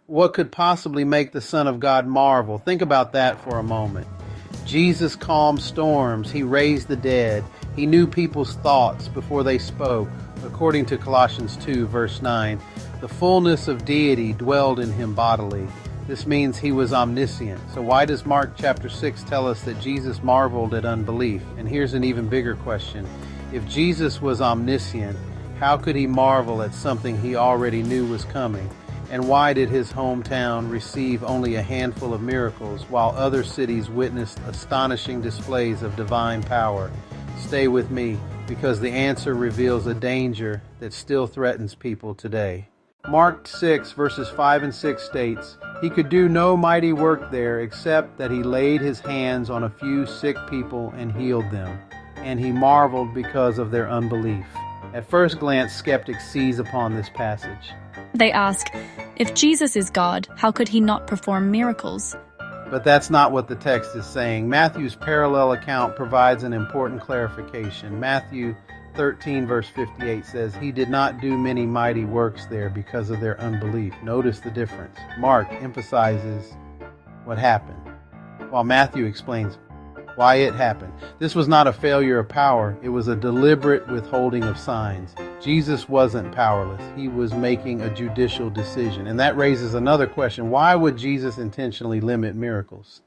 What could possibly make the Son of God marvel? Think about that for a moment. Jesus calmed storms. He raised the dead. He knew people's thoughts before they spoke. According to Colossians 2, verse 9, the fullness of deity dwelled in him bodily. This means he was omniscient. So why does Mark chapter 6 tell us that Jesus marveled at unbelief? And here's an even bigger question. If Jesus was omniscient, how could he marvel at something he already knew was coming? And why did his hometown receive only a handful of miracles while other cities witnessed astonishing displays of divine power? Stay with me, because the answer reveals a danger that still threatens people today. Mark 6 verses 5 and 6 states, "He could do no mighty work there except that he laid his hands on a few sick people and healed them. And he marveled because of their unbelief." At first glance, skeptics seize upon this passage. They ask, if Jesus is God, how could he not perform miracles? But that's not what the text is saying. Matthew's parallel account provides an important clarification. Matthew 13 verse 58 says, "He did not do many mighty works there because of their unbelief." Notice the difference. Mark emphasizes what happened, while Matthew explains why it happened. This was not a failure of power. It was a deliberate withholding of signs. Jesus wasn't powerless. He was making a judicial decision. And that raises another question. Why would Jesus intentionally limit miracles?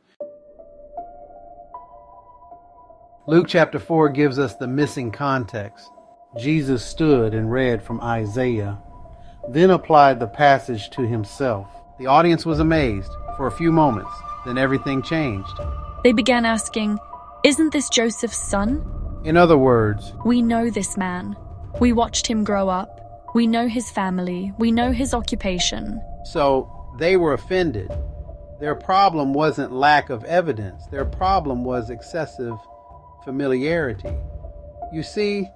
Luke chapter 4 gives us the missing context. Jesus stood and read from Isaiah, then applied the passage to himself. The audience was amazed for a few moments. Then everything changed. They began asking, "Isn't this Joseph's son? In other words, We know this man. We watched him grow up. We know his family. We know his occupation." so they were offended. Their problem wasn't lack of evidence. Their problem was excessive familiarity. You see,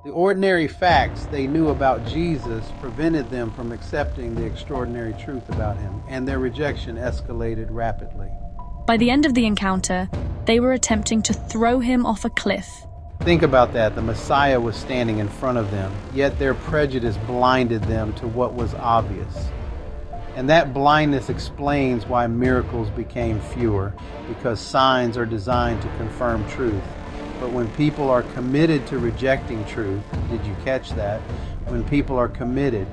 the ordinary facts they knew about Jesus prevented them from accepting the extraordinary truth about him, and their rejection escalated rapidly. By the end of the encounter, they were attempting to throw him off a cliff. Think about that. The Messiah was standing in front of them, yet their prejudice blinded them to what was obvious. And that blindness explains why miracles became fewer, because signs are designed to confirm truth. But when people are committed to rejecting truth, did you catch that? When people are committed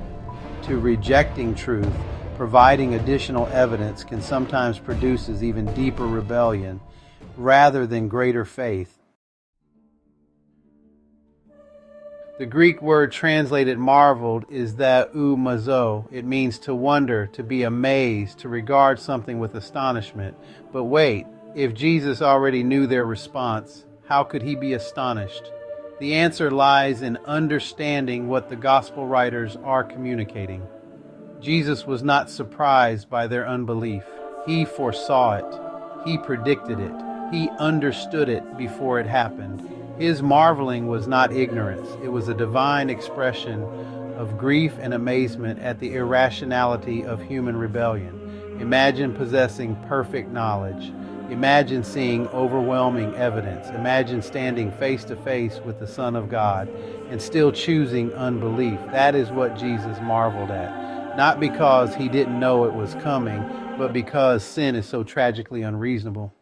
to rejecting truth, providing additional evidence can sometimes produce even deeper rebellion rather than greater faith. The Greek word translated marveled is thaumazō. It means to wonder, to be amazed, to regard something with astonishment. But wait, if Jesus already knew their response, how could he be astonished? The answer lies in understanding what the gospel writers are communicating. Jesus was not surprised by their unbelief. He foresaw it. He predicted it. He understood it before it happened. His marveling was not ignorance. It was a divine expression of grief and amazement at the irrationality of human rebellion. Imagine possessing perfect knowledge. Imagine seeing overwhelming evidence. Imagine standing face to face with the Son of God and still choosing unbelief. That is what Jesus marveled at. Not because he didn't know it was coming, but because sin is so tragically unreasonable.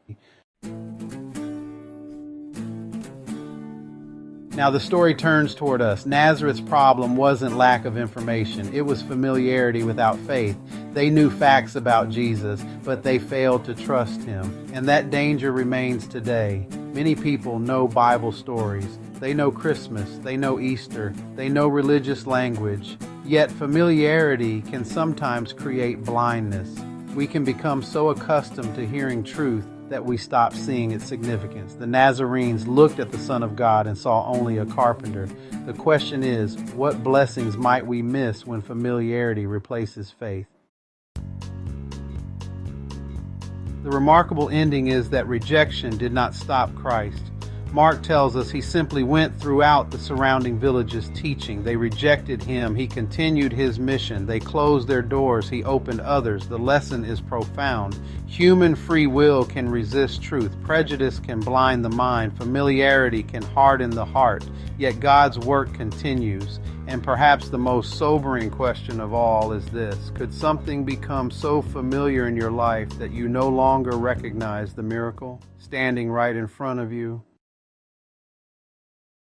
Now the story turns toward us. Nazareth's problem wasn't lack of information. It was familiarity without faith. They knew facts about Jesus, but they failed to trust him. And that danger remains today. Many people know Bible stories. They know Christmas. They know Easter. They know religious language. Yet familiarity can sometimes create blindness. We can become so accustomed to hearing truth that we stop seeing its significance. The Nazarenes looked at the Son of God and saw only a carpenter. The question is, what blessings might we miss when familiarity replaces faith? The remarkable ending is that rejection did not stop Christ. Mark tells us he simply went throughout the surrounding villages teaching. They rejected him. He continued his mission. They closed their doors. He opened others. The lesson is profound. Human free will can resist truth. Prejudice can blind the mind. Familiarity can harden the heart. Yet God's work continues. And perhaps the most sobering question of all is this: could something become so familiar in your life that you no longer recognize the miracle standing right in front of you?